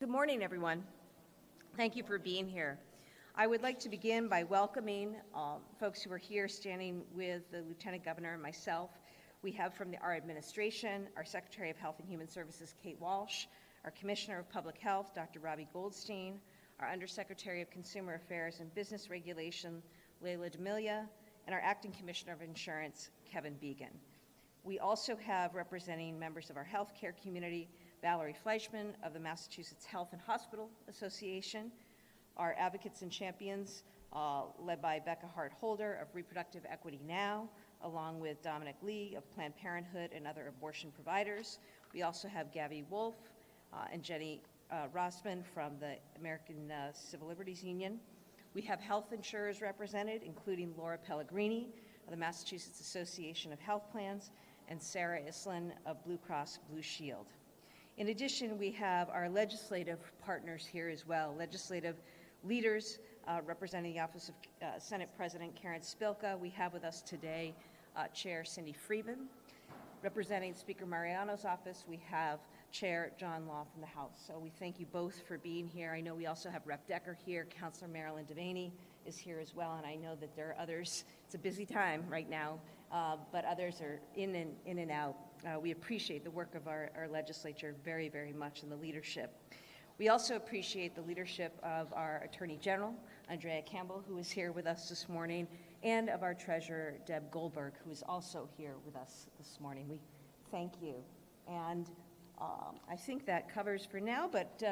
Good morning, everyone. Thank you for being here. I would like to begin by welcoming folks who are here standing with the Lieutenant Governor and myself. We have from our administration, our Secretary of Health and Human Services, Kate Walsh, our Commissioner of Public Health, Dr. Robbie Goldstein, our Undersecretary of Consumer Affairs and Business Regulation, Leila D'Amelia, and our Acting Commissioner of Insurance, Kevin Began. We also have representing members of our healthcare community, Valerie Fleischman of the Massachusetts Health and Hospital Association, our Advocates and Champions, led by Becca Hart-Holder of Reproductive Equity Now, along with Dominic Lee of Planned Parenthood and other abortion providers. We also have Gabby Wolf and Jenny Rossman from the American Civil Liberties Union. We have health insurers represented, including Laura Pellegrini of the Massachusetts Association of Health Plans and Sarah Islin of Blue Cross Blue Shield. In addition, we have our legislative partners here as well, legislative leaders representing the Office of Senate President Karen Spilka. We have with us today Chair Cindy Friedman. Representing Speaker Mariano's office, we have Chair John Law from the House. So we thank you both for being here. I know we also have Rep. Decker here. Councilor Marilyn Devaney is here as well, and I know that there are others. It's a busy time right now, but others are in and out. We appreciate the work of our legislature very, very much and the leadership. We also appreciate the leadership of our Attorney General, Andrea Campbell, who is here with us this morning, and of our Treasurer, Deb Goldberg, who is also here with us this morning. We thank you. And I think that covers for now, but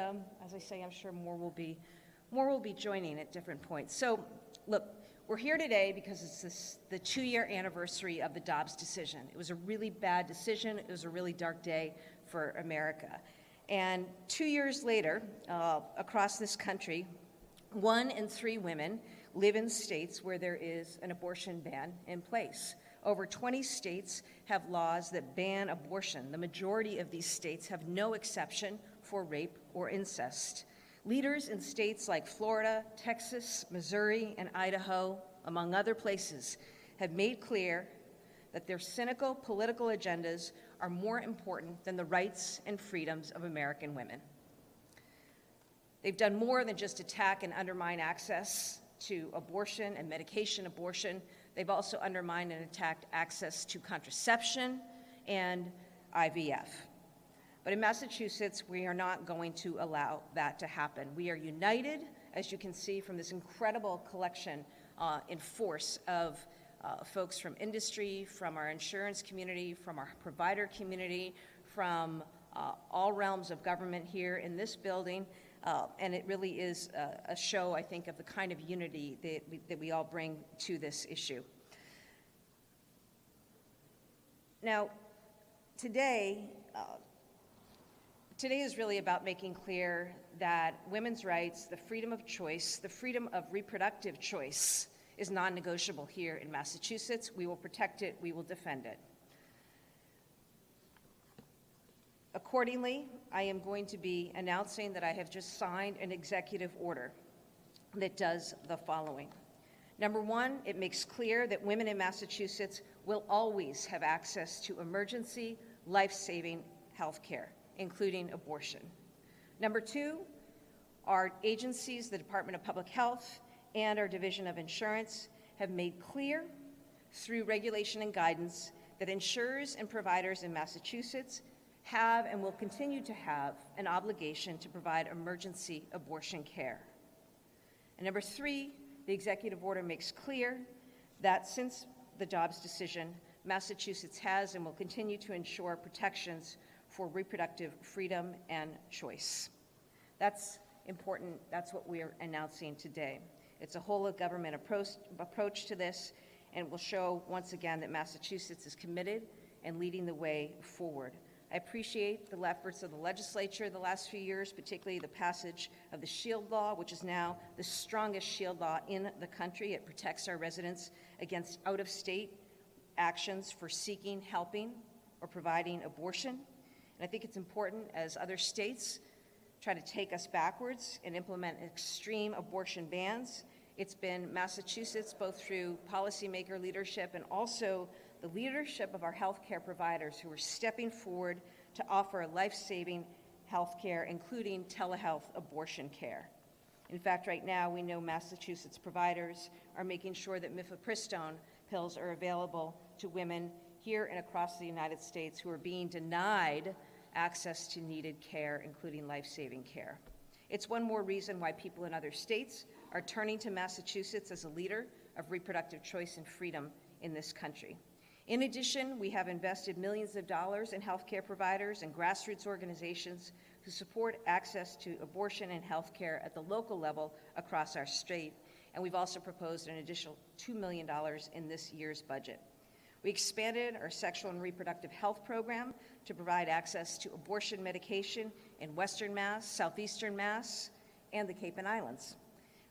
as I say, I'm sure more will be joining at different points. So look, we're here today because it's the 2-year anniversary of the Dobbs decision. It was a really bad decision. It was a really dark day for America. And 2 years later, across this country, 1 in 3 women live in states where there is an abortion ban in place. Over 20 states have laws that ban abortion. The majority of these states have no exception for rape or incest. Leaders in states like Florida, Texas, Missouri, and Idaho, among other places, have made clear that their cynical political agendas are more important than the rights and freedoms of American women. They've done more than just attack and undermine access to abortion and medication abortion. They've also undermined and attacked access to contraception and IVF. But in Massachusetts, we are not going to allow that to happen. We are united, as you can see from this incredible collection in force of folks from industry, from our insurance community, from our provider community, from all realms of government here in this building. And it really is a show, I think, of the kind of unity that we all bring to this issue. Now, today is really about making clear that women's rights, the freedom of choice, the freedom of reproductive choice is non-negotiable here in Massachusetts. We will protect it, we will defend it. Accordingly, I am going to be announcing that I have just signed an executive order that does the following. Number 1, it makes clear that women in Massachusetts will always have access to emergency, life-saving health care, including abortion. Number 2, our agencies, the Department of Public Health and our Division of Insurance, have made clear through regulation and guidance that insurers and providers in Massachusetts have and will continue to have an obligation to provide emergency abortion care. And number 3, the executive order makes clear that since the Dobbs decision, Massachusetts has and will continue to ensure protections for reproductive freedom and choice. That's important. That's what we are announcing today. It's a whole of government approach to this, and will show once again that Massachusetts is committed and leading the way forward. I appreciate the efforts of the legislature the last few years, particularly the passage of the SHIELD law, which is now the strongest SHIELD law in the country. It protects our residents against out-of-state actions for seeking, helping, or providing abortion. And I think it's important, as other states try to take us backwards and implement extreme abortion bans, it's been Massachusetts, both through policymaker leadership and also the leadership of our healthcare providers, who are stepping forward to offer life-saving health care, including telehealth abortion care. In fact, right now, we know Massachusetts providers are making sure that mifepristone pills are available to women here and across the United States who are being denied access to needed care, including life-saving care. It's one more reason why people in other states are turning to Massachusetts as a leader of reproductive choice and freedom in this country. In addition, we have invested millions of dollars in healthcare providers and grassroots organizations who support access to abortion and health care at the local level across our state, and we've also proposed an additional $2 million in this year's budget. We expanded our sexual and reproductive health program to provide access to abortion medication in Western Mass, Southeastern Mass, and the Cape and Islands.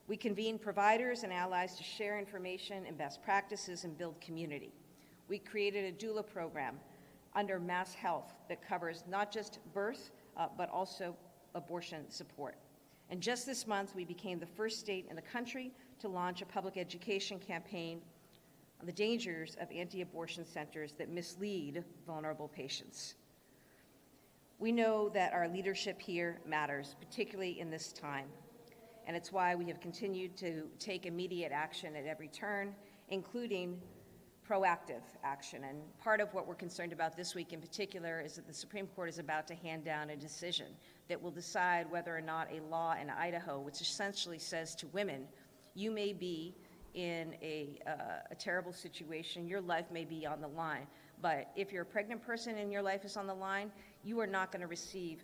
We convened providers and allies to share information and best practices and build community. We created a doula program under Mass Health that covers not just birth, but also abortion support. And just this month, we became the first state in the country to launch a public education campaign on the dangers of anti-abortion centers that mislead vulnerable patients. We know that our leadership here matters, particularly in this time, and it's why we have continued to take immediate action at every turn, including proactive action. And part of what we're concerned about this week in particular is that the Supreme Court is about to hand down a decision that will decide whether or not a law in Idaho, which essentially says to women, you may be in a terrible situation, your life may be on the line, but if you're a pregnant person and your life is on the line, you are not going to receive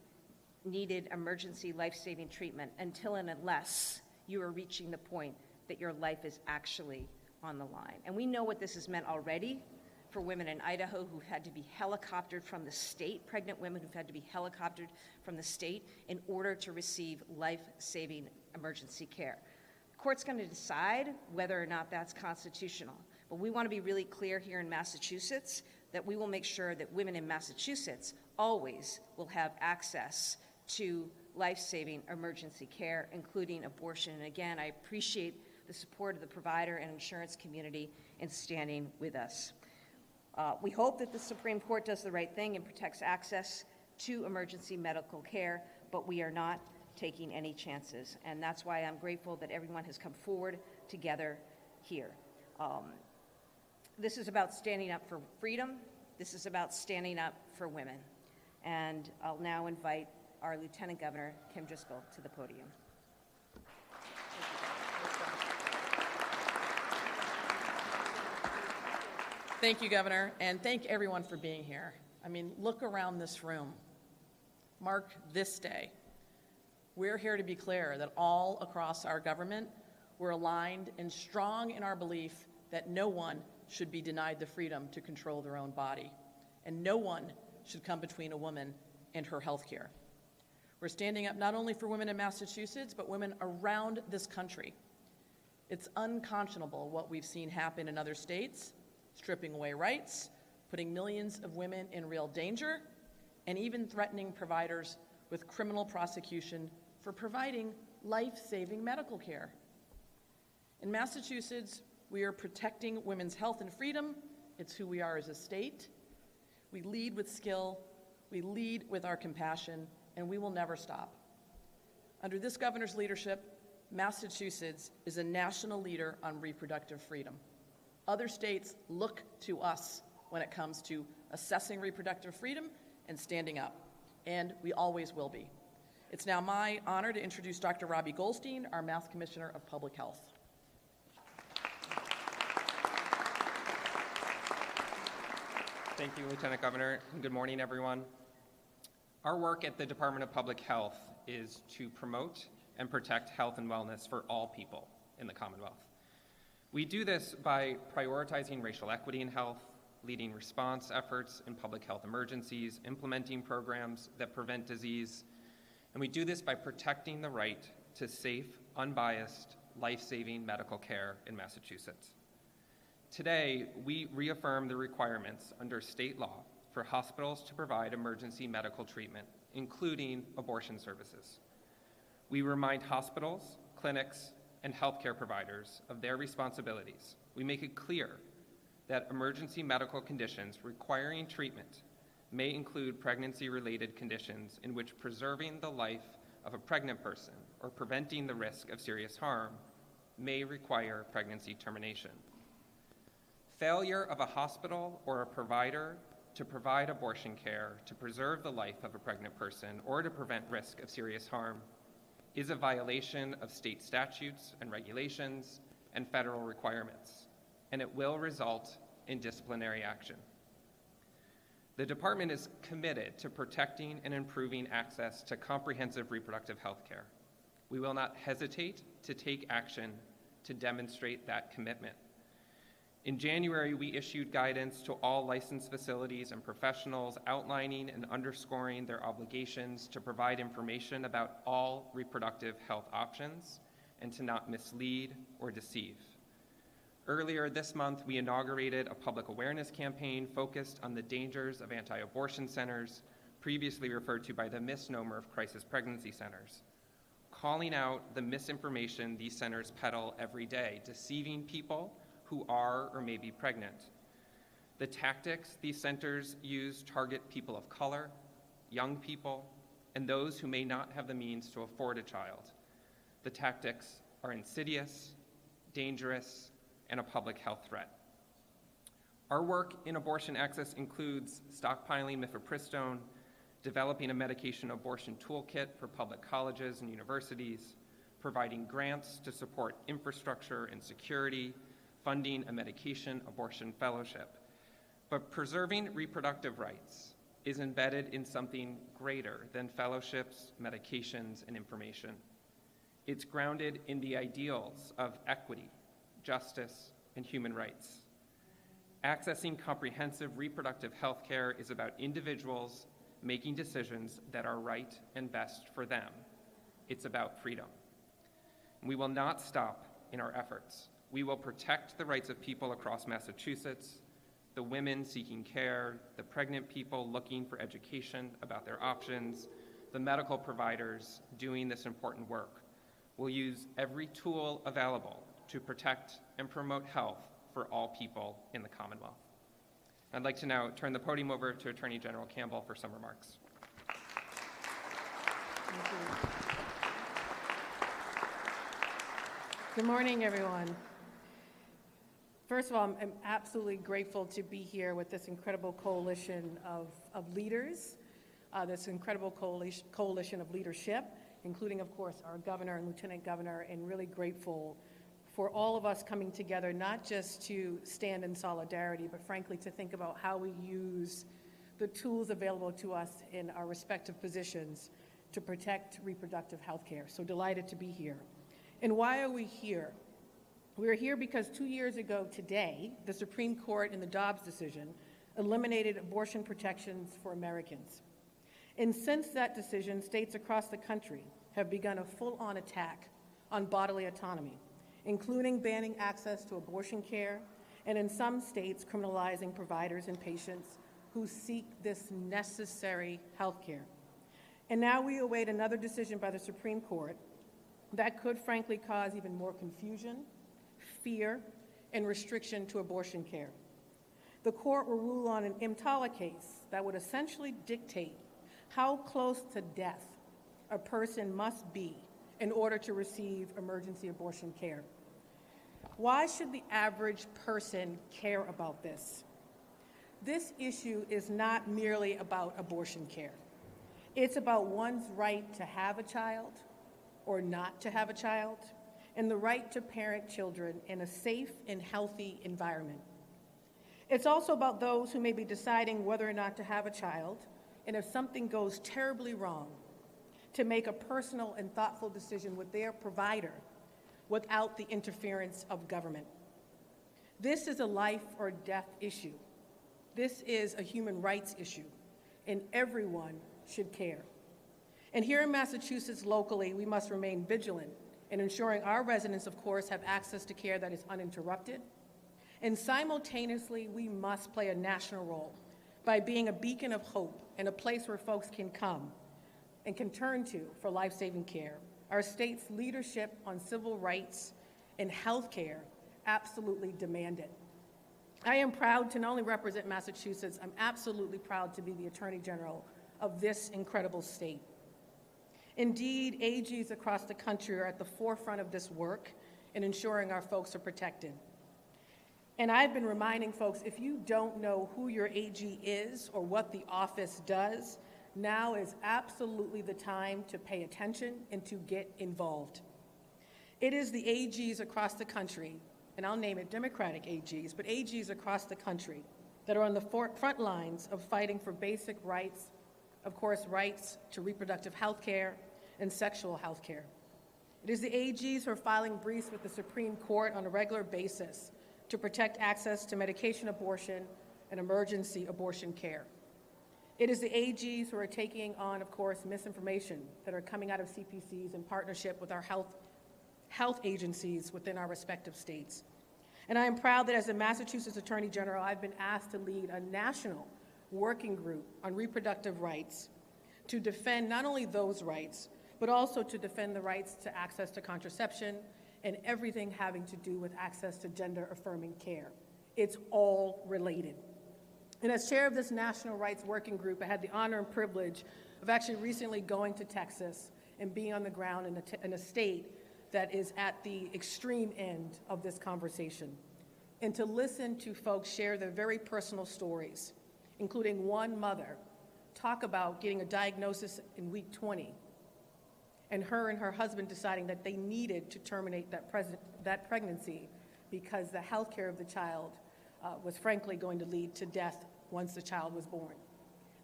needed emergency life-saving treatment until and unless you are reaching the point that your life is actually on the line. And we know what this has meant already for women in Idaho who've had to be helicoptered from the state, pregnant women who've had to be helicoptered from the state in order to receive life-saving emergency care. The court's going to decide whether or not that's constitutional, but we want to be really clear here in Massachusetts that we will make sure that women in Massachusetts always will have access to life-saving emergency care, including abortion. And again, I appreciate the support of the provider and insurance community in standing with us. We hope that the Supreme Court does the right thing and protects access to emergency medical care, but we are not taking any chances. And that's why I'm grateful that everyone has come forward together here. This is about standing up for freedom. This is about standing up for women. And I'll now invite our Lieutenant Governor, Kim Driscoll, to the podium. Thank you, Governor, and thank everyone for being here. I mean, look around this room. Mark this day. We're here to be clear that all across our government, we're aligned and strong in our belief that no one should be denied the freedom to control their own body, and no one should come between a woman and her health care. We're standing up not only for women in Massachusetts, but women around this country. It's unconscionable what we've seen happen in other states, stripping away rights, putting millions of women in real danger, and even threatening providers with criminal prosecution for providing life-saving medical care. In Massachusetts, we are protecting women's health and freedom. It's who we are as a state. We lead with skill, we lead with our compassion, and we will never stop. Under this governor's leadership, Massachusetts is a national leader on reproductive freedom. Other states look to us when it comes to assessing reproductive freedom and standing up, and we always will be. It's now my honor to introduce Dr. Robbie Goldstein, our Mass Commissioner of Public Health. Thank you, Lieutenant Governor, and good morning, everyone. Our work at the Department of Public Health is to promote and protect health and wellness for all people in the Commonwealth. We do this by prioritizing racial equity in health, leading response efforts in public health emergencies, implementing programs that prevent disease, and we do this by protecting the right to safe, unbiased, life-saving medical care in Massachusetts. Today, we reaffirm the requirements under state law for hospitals to provide emergency medical treatment, including abortion services. We remind hospitals, clinics, and healthcare providers of their responsibilities. We make it clear that emergency medical conditions requiring treatment may include pregnancy-related conditions in which preserving the life of a pregnant person or preventing the risk of serious harm may require pregnancy termination. Failure of a hospital or a provider to provide abortion care to preserve the life of a pregnant person or to prevent risk of serious harm is a violation of state statutes and regulations and federal requirements, and it will result in disciplinary action. The department is committed to protecting and improving access to comprehensive reproductive health care. We will not hesitate to take action to demonstrate that commitment. In January, we issued guidance to all licensed facilities and professionals outlining and underscoring their obligations to provide information about all reproductive health options and to not mislead or deceive. Earlier this month, we inaugurated a public awareness campaign focused on the dangers of anti-abortion centers, previously referred to by the misnomer of crisis pregnancy centers, calling out the misinformation these centers peddle every day, deceiving people who are or may be pregnant. The tactics these centers use target people of color, young people, and those who may not have the means to afford a child. The tactics are insidious, dangerous, and a public health threat. Our work in abortion access includes stockpiling mifepristone, developing a medication abortion toolkit for public colleges and universities, providing grants to support infrastructure and security, funding a medication abortion fellowship. But preserving reproductive rights is embedded in something greater than fellowships, medications, and information. It's grounded in the ideals of equity, justice, and human rights. Accessing comprehensive reproductive health care is about individuals making decisions that are right and best for them. It's about freedom. We will not stop in our efforts. We will protect the rights of people across Massachusetts, the women seeking care, the pregnant people looking for education about their options, the medical providers doing this important work. We'll use every tool available to protect and promote health for all people in the Commonwealth. I'd like to now turn the podium over to Attorney General Campbell for some remarks. Thank you. Good morning, everyone. First of all, I'm absolutely grateful to be here with this incredible coalition of leaders, this incredible coalition of leadership, including, of course, our governor and lieutenant governor, and really grateful for all of us coming together, not just to stand in solidarity, but frankly to think about how we use the tools available to us in our respective positions to protect reproductive health care. So delighted to be here. And why are we here? We're here because 2 years ago today, the Supreme Court in the Dobbs decision eliminated abortion protections for Americans. And since that decision, states across the country have begun a full-on attack on bodily autonomy, including banning access to abortion care, and in some states criminalizing providers and patients who seek this necessary health care. And now we await another decision by the Supreme Court that could frankly cause even more confusion, fear, and restriction to abortion care. The court will rule on an EMTALA case that would essentially dictate how close to death a person must be in order to receive emergency abortion care. Why should the average person care about this? This issue is not merely about abortion care. It's about one's right to have a child or not to have a child, and the right to parent children in a safe and healthy environment. It's also about those who may be deciding whether or not to have a child, and if something goes terribly wrong, to make a personal and thoughtful decision with their provider without the interference of government. This is a life or death issue. This is a human rights issue, and everyone should care. And here in Massachusetts locally, we must remain vigilant in ensuring our residents, of course, have access to care that is uninterrupted. And simultaneously, we must play a national role by being a beacon of hope and a place where folks can come and can turn to for life-saving care. Our state's leadership on civil rights and health care absolutely demand it. I am proud to not only represent Massachusetts, I'm absolutely proud to be the Attorney General of this incredible state. Indeed, AGs across the country are at the forefront of this work in ensuring our folks are protected. And I've been reminding folks, if you don't know who your AG is or what the office does, now is absolutely the time to pay attention and to get involved. It is the AGs across the country, and I'll name it Democratic AGs, but AGs across the country that are on the front lines of fighting for basic rights, of course, rights to reproductive health care and sexual health care. It is the AGs who are filing briefs with the Supreme Court on a regular basis to protect access to medication abortion and emergency abortion care. It is the AGs who are taking on, of course, misinformation that are coming out of CPCs in partnership with our health agencies within our respective states. And I am proud that as the Massachusetts Attorney General, I've been asked to lead a national working group on reproductive rights to defend not only those rights, but also to defend the rights to access to contraception and everything having to do with access to gender-affirming care. It's all related. And as chair of this National Rights Working Group, I had the honor and privilege of actually recently going to Texas and being on the ground in a state that is at the extreme end of this conversation, and to listen to folks share their very personal stories, including one mother talk about getting a diagnosis in week 20, and her husband deciding that they needed to terminate that pregnancy because the health care of the child was frankly going to lead to death once the child was born.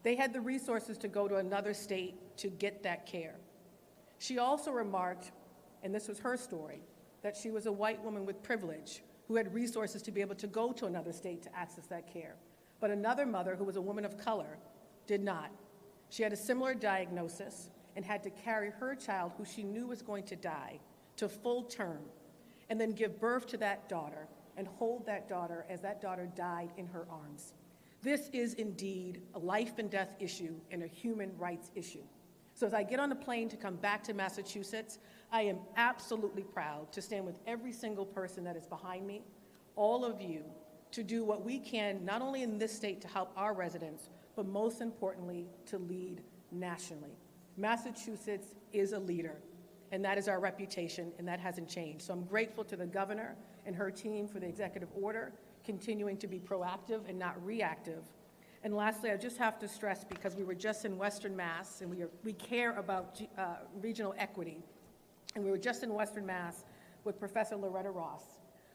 They had the resources to go to another state to get that care. She also remarked, and this was her story, that she was a white woman with privilege who had resources to be able to go to another state to access that care. But another mother, who was a woman of color, did not. She had a similar diagnosis and had to carry her child, who she knew was going to die, to full term, and then give birth to that daughter and hold that daughter as that daughter died in her arms. This is indeed a life and death issue and a human rights issue. So as I get on the plane to come back to Massachusetts, I am absolutely proud to stand with every single person that is behind me, all of you, to do what we can, not only in this state to help our residents, but most importantly, to lead nationally. Massachusetts is a leader, and that is our reputation, and that hasn't changed. So I'm grateful to the governor and her team for the executive order, continuing to be proactive and not reactive. And lastly, I just have to stress, because we were just in Western Mass, and we care about regional equity, and we were just in Western Mass with Professor Loretta Ross,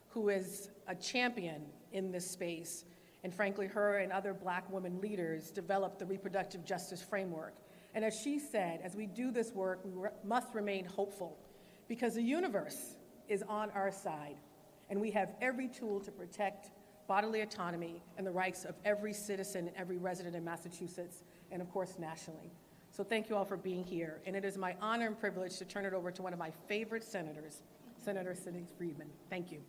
who is a champion in this space, and frankly, her and other Black women leaders developed the reproductive justice framework. And as she said, as we do this work, we must remain hopeful, because the universe is on our side, and we have every tool to protect bodily autonomy and the rights of every citizen and every resident in Massachusetts, and of course, nationally. So thank you all for being here, and it is my honor and privilege to turn it over to one of my favorite senators, Senator Sidney Friedman. Thank you.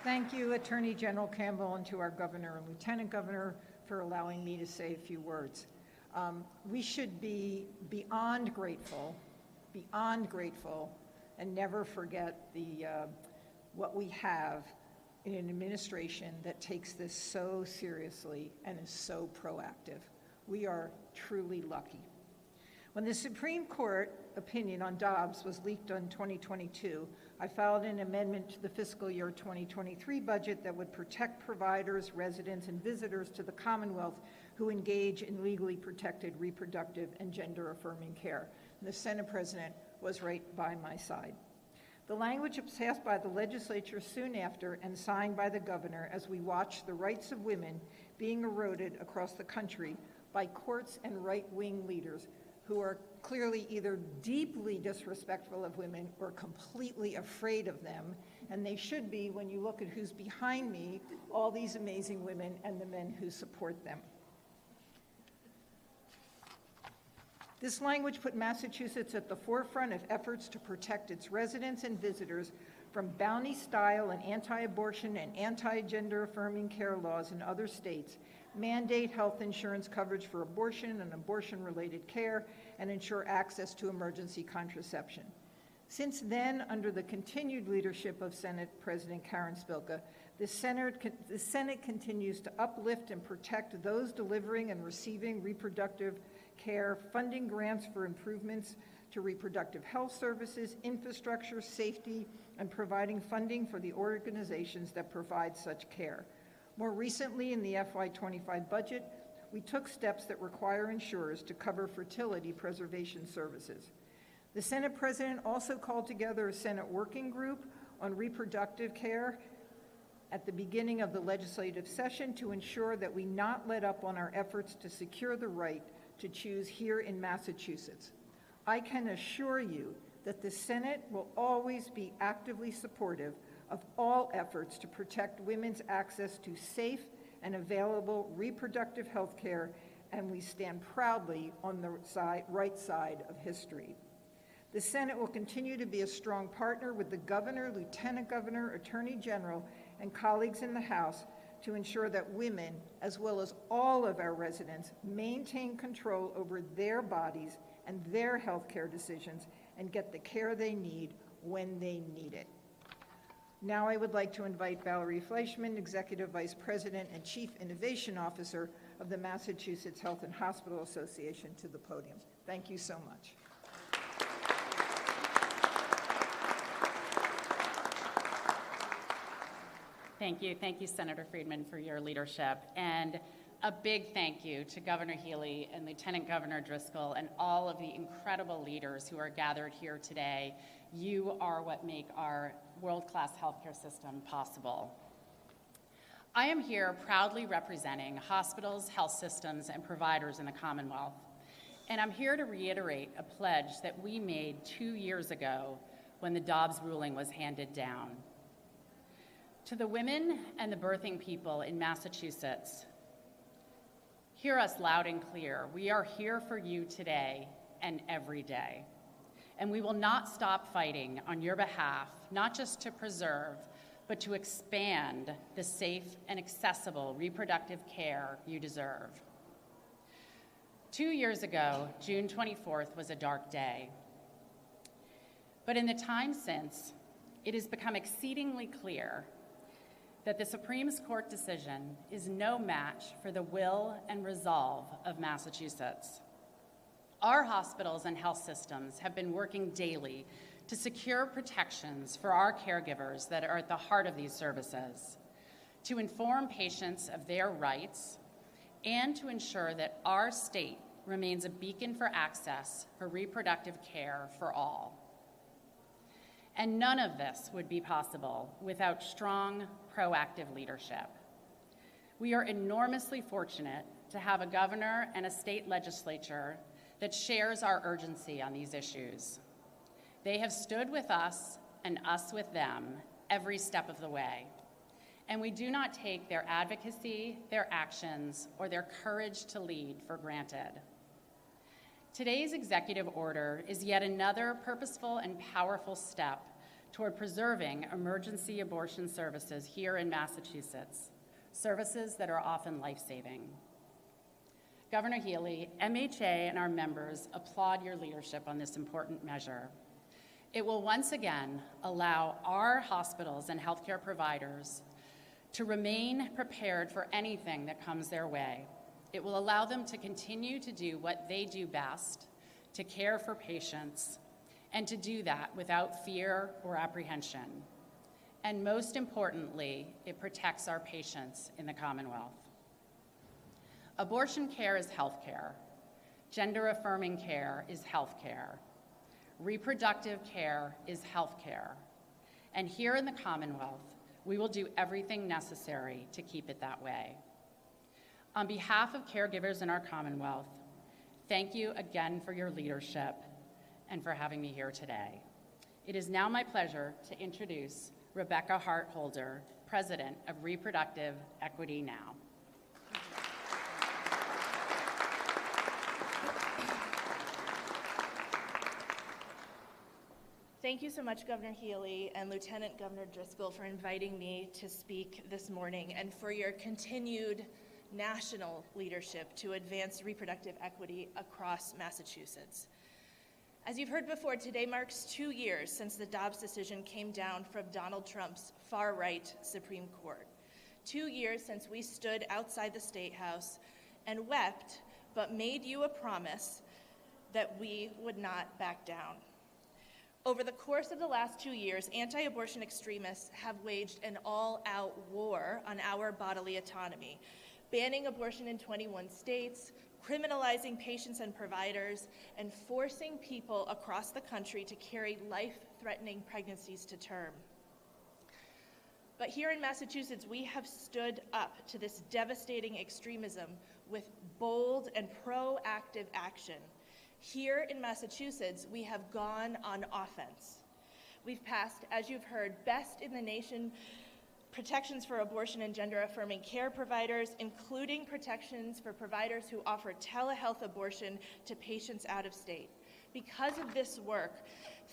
Thank you, Attorney General Campbell, and to our Governor and Lieutenant Governor for allowing me to say a few words. We should be beyond grateful, and never forget what we have in an administration that takes this so seriously and is so proactive. We are truly lucky. When the Supreme Court opinion on Dobbs was leaked in 2022, I filed an amendment to the fiscal year 2023 budget that would protect providers, residents, and visitors to the Commonwealth who engage in legally protected reproductive and gender-affirming care. And the Senate President was right by my side. The language was passed by the legislature soon after and signed by the governor as we watch the rights of women being eroded across the country by courts and right-wing leaders who are clearly either deeply disrespectful of women or completely afraid of them, and they should be when you look at who's behind me, all these amazing women and the men who support them. This language put Massachusetts at the forefront of efforts to protect its residents and visitors from bounty-style and anti-abortion and anti-gender-affirming care laws in other states, mandate health insurance coverage for abortion and abortion-related care, and ensure access to emergency contraception. Since then, under the continued leadership of Senate President Karen Spilka, the Senate continues to uplift and protect those delivering and receiving reproductive care, funding grants for improvements to reproductive health services, infrastructure, safety, and providing funding for the organizations that provide such care. More recently, in the FY25 budget, we took steps that require insurers to cover fertility preservation services. The Senate President also called together a Senate working group on reproductive care at the beginning of the legislative session to ensure that we not let up on our efforts to secure the right to choose here in Massachusetts. I can assure you that the Senate will always be actively supportive of all efforts to protect women's access to safe and available reproductive health care, and we stand proudly on the right side of history. The Senate will continue to be a strong partner with the Governor, Lieutenant Governor, Attorney General, and colleagues in the House to ensure that women, as well as all of our residents, maintain control over their bodies and their health care decisions and get the care they need when they need it. Now I would like to invite Valerie Fleischman, Executive Vice President and Chief Innovation Officer of the Massachusetts Health and Hospital Association, to the podium. Thank you so much. Thank you. Thank you, Senator Friedman, for your leadership. And a big thank you to Governor Healey and Lieutenant Governor Driscoll and all of the incredible leaders who are gathered here today. You are what make our world-class healthcare system possible. I am here proudly representing hospitals, health systems, and providers in the Commonwealth. And I'm here to reiterate a pledge that we made 2 years ago when the Dobbs ruling was handed down. To the women and the birthing people in Massachusetts, hear us loud and clear. We are here for you today and every day. And we will not stop fighting on your behalf, not just to preserve, but to expand the safe and accessible reproductive care you deserve. 2 years ago, June 24th was a dark day. But in the time since, it has become exceedingly clear that the Supreme Court decision is no match for the will and resolve of Massachusetts. Our hospitals and health systems have been working daily to secure protections for our caregivers that are at the heart of these services, to inform patients of their rights, and to ensure that our state remains a beacon for access for reproductive care for all. And none of this would be possible without strong, proactive leadership. We are enormously fortunate to have a governor and a state legislature that shares our urgency on these issues. They have stood with us and us with them every step of the way. And we do not take their advocacy, their actions, or their courage to lead for granted. Today's executive order is yet another purposeful and powerful step toward preserving emergency abortion services here in Massachusetts, services that are often life-saving. Governor Healey, MHA, and our members applaud your leadership on this important measure. It will once again allow our hospitals and healthcare providers to remain prepared for anything that comes their way. It will allow them to continue to do what they do best, to care for patients, and to do that without fear or apprehension. And most importantly, it protects our patients in the Commonwealth. Abortion care is health care. Gender-affirming care is health care. Reproductive care is health care. And here in the Commonwealth, we will do everything necessary to keep it that way. On behalf of caregivers in our Commonwealth, thank you again for your leadership and for having me here today. It is now my pleasure to introduce Rebecca Hart-Holder, President of Reproductive Equity Now. Thank you so much, Governor Healey and Lieutenant Governor Driscoll, for inviting me to speak this morning and for your continued national leadership to advance reproductive equity across Massachusetts. As you've heard before, today marks 2 years since the Dobbs decision came down from Donald Trump's far-right Supreme Court. 2 years since we stood outside the State House and wept, but made you a promise that we would not back down. Over the course of the last 2 years, anti-abortion extremists have waged an all-out war on our bodily autonomy, banning abortion in 21 states, criminalizing patients and providers, and forcing people across the country to carry life-threatening pregnancies to term. But here in Massachusetts, we have stood up to this devastating extremism with bold and proactive action. Here in Massachusetts, we have gone on offense. We've passed, as you've heard, best in the nation protections for abortion and gender-affirming care providers, including protections for providers who offer telehealth abortion to patients out of state. Because of this work,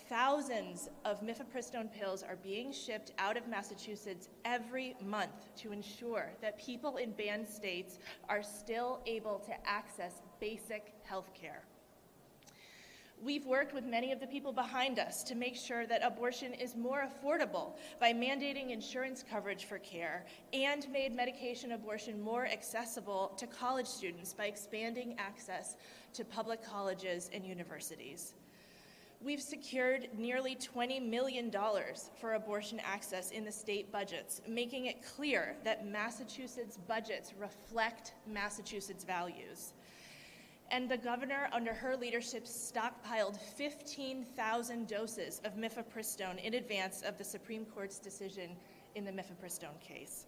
thousands of mifepristone pills are being shipped out of Massachusetts every month to ensure that people in banned states are still able to access basic health care. We've worked with many of the people behind us to make sure that abortion is more affordable by mandating insurance coverage for care, and made medication abortion more accessible to college students by expanding access to public colleges and universities. We've secured nearly $20 million for abortion access in the state budgets, making it clear that Massachusetts budgets reflect Massachusetts values. And the governor, under her leadership, stockpiled 15,000 doses of mifepristone in advance of the Supreme Court's decision in the mifepristone case.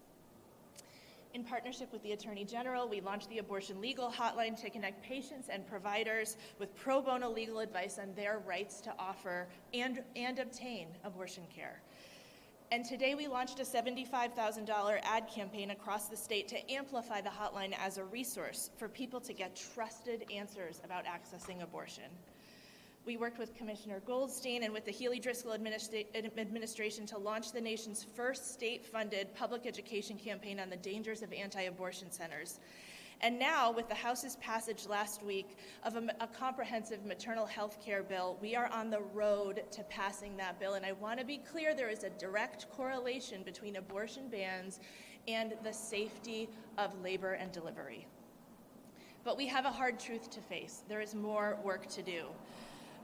In partnership with the Attorney General, we launched the Abortion Legal Hotline to connect patients and providers with pro bono legal advice on their rights to offer and obtain abortion care. And today we launched a $75,000 ad campaign across the state to amplify the hotline as a resource for people to get trusted answers about accessing abortion. We worked with Commissioner Goldstein and with the Healey-Driscoll administration to launch the nation's first state-funded public education campaign on the dangers of anti-abortion centers. And now, with the House's passage last week of a comprehensive maternal health care bill, we are on the road to passing that bill. And I want to be clear, there is a direct correlation between abortion bans and the safety of labor and delivery. But we have a hard truth to face. There is more work to do.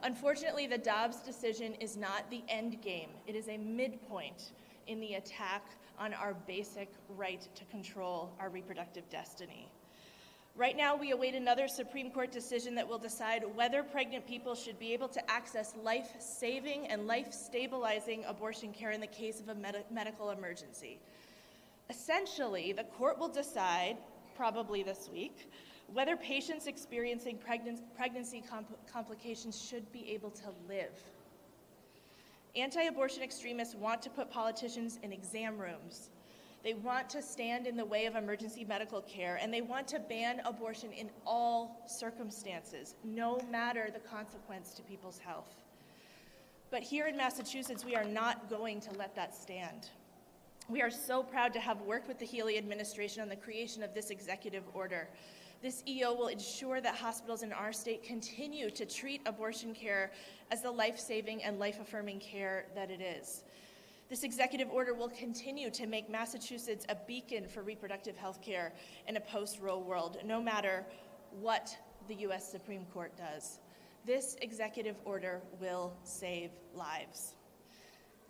Unfortunately, the Dobbs decision is not the end game. It is a midpoint in the attack on our basic right to control our reproductive destiny. Right now, we await another Supreme Court decision that will decide whether pregnant people should be able to access life-saving and life-stabilizing abortion care in the case of a medical emergency. Essentially, the court will decide, probably this week, whether patients experiencing pregnancy complications should be able to live. Anti-abortion extremists want to put politicians in exam rooms. They want to stand in the way of emergency medical care, and they want to ban abortion in all circumstances, no matter the consequence to people's health. But here in Massachusetts, we are not going to let that stand. We are so proud to have worked with the Healey administration on the creation of this executive order. This EO will ensure that hospitals in our state continue to treat abortion care as the life-saving and life-affirming care that it is. This executive order will continue to make Massachusetts a beacon for reproductive health care in a post-Roe world, no matter what the U.S. Supreme Court does. This executive order will save lives.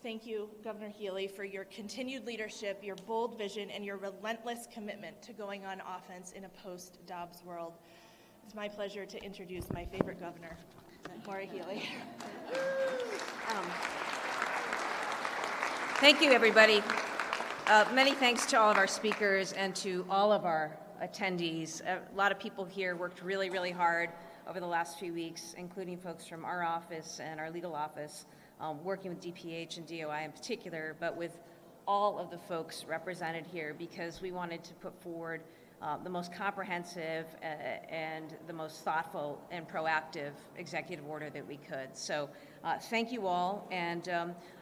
Thank you, Governor Healey, for your continued leadership, your bold vision, and your relentless commitment to going on offense in a post-Dobbs world. It's my pleasure to introduce my favorite governor, Maura Healey. Thank you, everybody. Many thanks to all of our speakers and to all of our attendees. A lot of people here worked really, really hard over the last few weeks, including folks from our office and our legal office, working with DPH and DOI in particular, but with all of the folks represented here, because we wanted to put forward the most comprehensive and the most thoughtful and proactive executive order that we could. So thank you all, and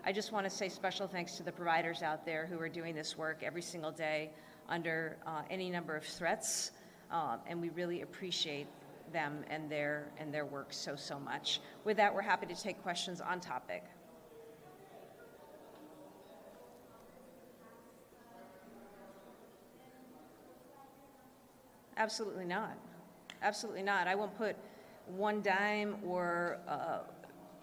I just want to say special thanks to the providers out there who are doing this work every single day under any number of threats, and we really appreciate them and their work so much. With that, we're happy to take questions on topic. Absolutely not. Absolutely not. I won't put one dime or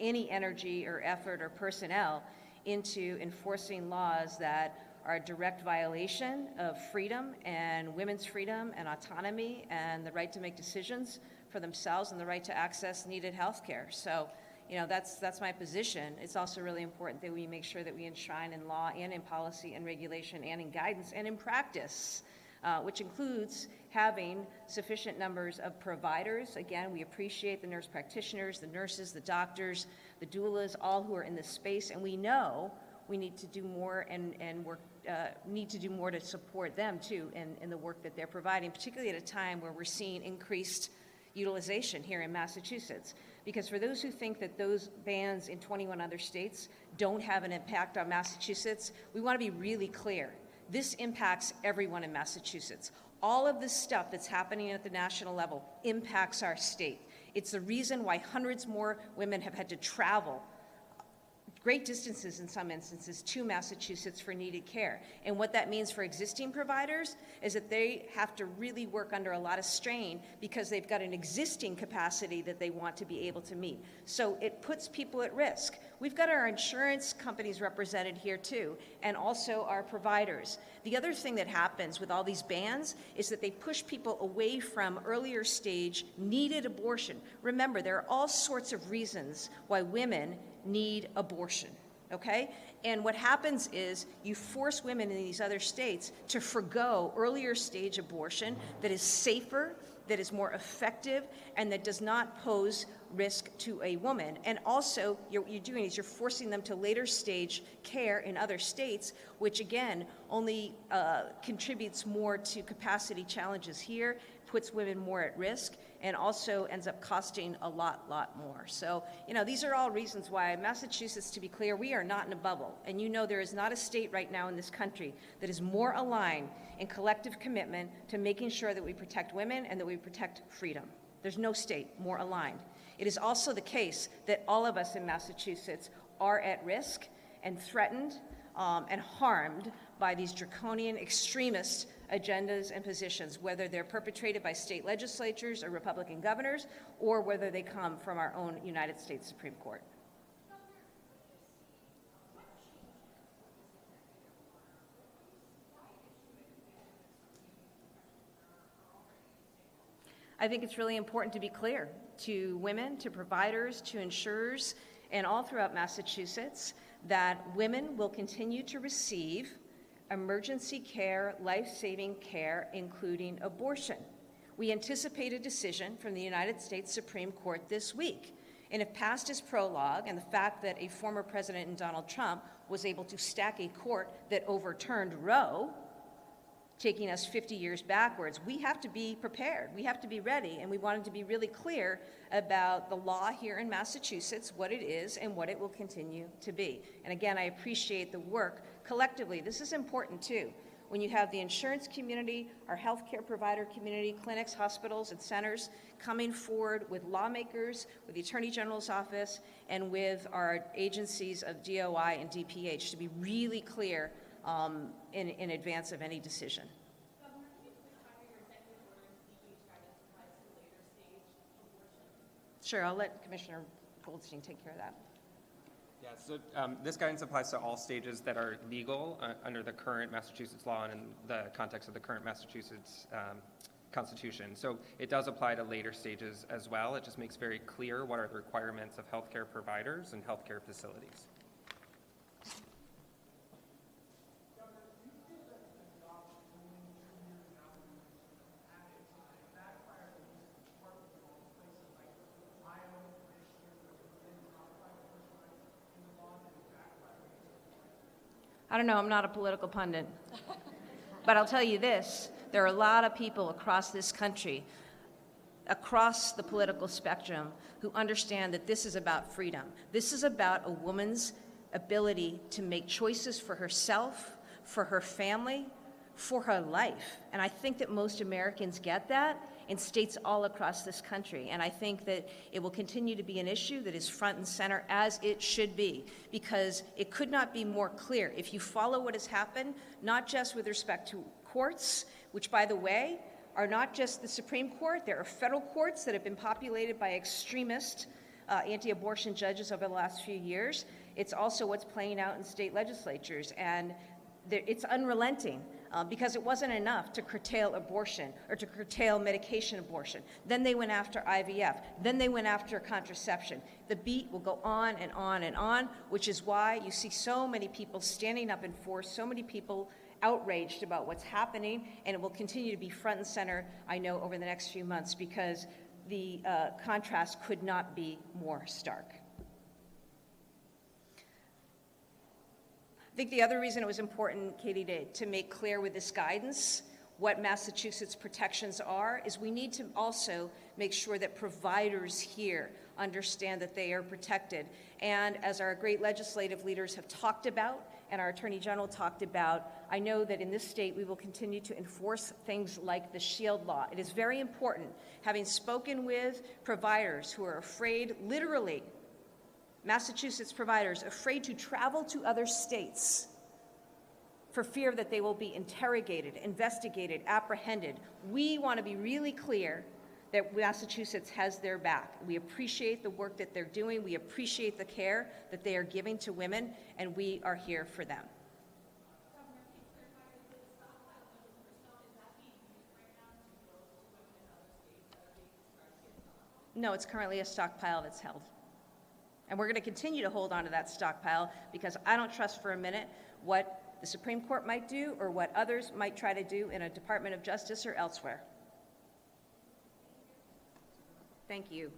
any energy or effort or personnel into enforcing laws that are a direct violation of freedom and women's freedom and autonomy and the right to make decisions for themselves and the right to access needed health care. So, you know, that's my position. It's also really important that we make sure that we enshrine in law and in policy and regulation and in guidance and in practice, which includes having sufficient numbers of providers. Again, we appreciate the nurse practitioners, the nurses, the doctors, the doulas, all who are in this space, and we know we need to do more and need to do more to support them too in the work that they're providing, particularly at a time where we're seeing increased utilization here in Massachusetts. Because for those who think that those bans in 21 other states don't have an impact on Massachusetts, we want to be really clear. This impacts everyone in Massachusetts. All of this stuff that's happening at the national level impacts our state. It's the reason why hundreds more women have had to travel great distances in some instances to Massachusetts for needed care. And what that means for existing providers is that they have to really work under a lot of strain because they've got an existing capacity that they want to be able to meet. So it puts people at risk. We've got our insurance companies represented here too, and also our providers. The other thing that happens with all these bans is that they push people away from earlier stage needed abortion. Remember, there are all sorts of reasons why women need abortion, okay? And what happens is you force women in these other states to forgo earlier stage abortion that is safer, that is more effective, and that does not pose risk to a woman. And also, what you're doing is you're forcing them to later stage care in other states, which again, only contributes more to capacity challenges here, puts women more at risk, and also ends up costing a lot more. So, you know, these are all reasons why Massachusetts, to be clear, we are not in a bubble. And you know there is not a state right now in this country that is more aligned in collective commitment to making sure that we protect women and that we protect freedom. There's no state more aligned. It is also the case that all of us in Massachusetts are at risk and threatened and harmed by these draconian extremist agendas and positions, whether they're perpetrated by state legislatures or Republican governors, or whether they come from our own United States Supreme Court. I think it's really important to be clear to women, to providers, to insurers, and all throughout Massachusetts that women will continue to receive emergency care, life-saving care, including abortion. We anticipate a decision from the United States Supreme Court this week. And if passed as prologue, and the fact that a former president in Donald Trump was able to stack a court that overturned Roe, taking us 50 years backwards, we have to be prepared. We have to be ready, and we wanted to be really clear about the law here in Massachusetts, what it is and what it will continue to be. And again, I appreciate the work collectively. This is important too. When you have the insurance community, our healthcare provider community, clinics, hospitals, and centers coming forward with lawmakers, with the Attorney General's office, and with our agencies of DOI and DPH to be really clear in advance of any decision. Sure, I'll let Commissioner Goldstein take care of that. Yeah, so this guidance applies to all stages that are legal under the current Massachusetts law and in the context of the current Massachusetts Constitution. So it does apply to later stages as well. It just makes very clear what are the requirements of healthcare providers and healthcare facilities. I don't know, I'm not a political pundit. But I'll tell you this, there are a lot of people across this country, across the political spectrum, who understand that this is about freedom. This is about a woman's ability to make choices for herself, for her family, for her life. And I think that most Americans get that in states all across this country. And I think that it will continue to be an issue that is front and center, as it should be, because it could not be more clear. If you follow what has happened, not just with respect to courts, which, by the way, are not just the Supreme Court, there are federal courts that have been populated by extremist anti-abortion judges over the last few years. It's also what's playing out in state legislatures, and it's unrelenting. Because it wasn't enough to curtail abortion or to curtail medication abortion. Then they went after IVF. Then they went after contraception. The beat will go on and on and on, which is why you see so many people standing up in force, so many people outraged about what's happening, and it will continue to be front and center, I know, over the next few months, because the contrast could not be more stark. I think the other reason it was important, Katie, to make clear with this guidance what Massachusetts protections are is we need to also make sure that providers here understand that they are protected. And as our great legislative leaders have talked about and our Attorney General talked about, I know that in this state we will continue to enforce things like the SHIELD law. It is very important, having spoken with providers who are afraid, literally, Massachusetts providers afraid to travel to other states for fear that they will be interrogated, investigated, apprehended. We want to be really clear that Massachusetts has their back. We appreciate the work that they're doing. We appreciate the care that they are giving to women, and we are here for them. No, it's currently a stockpile that's held. And we're going to continue to hold on to that stockpile because I don't trust for a minute what the Supreme Court might do or what others might try to do in a Department of Justice or elsewhere. Thank you.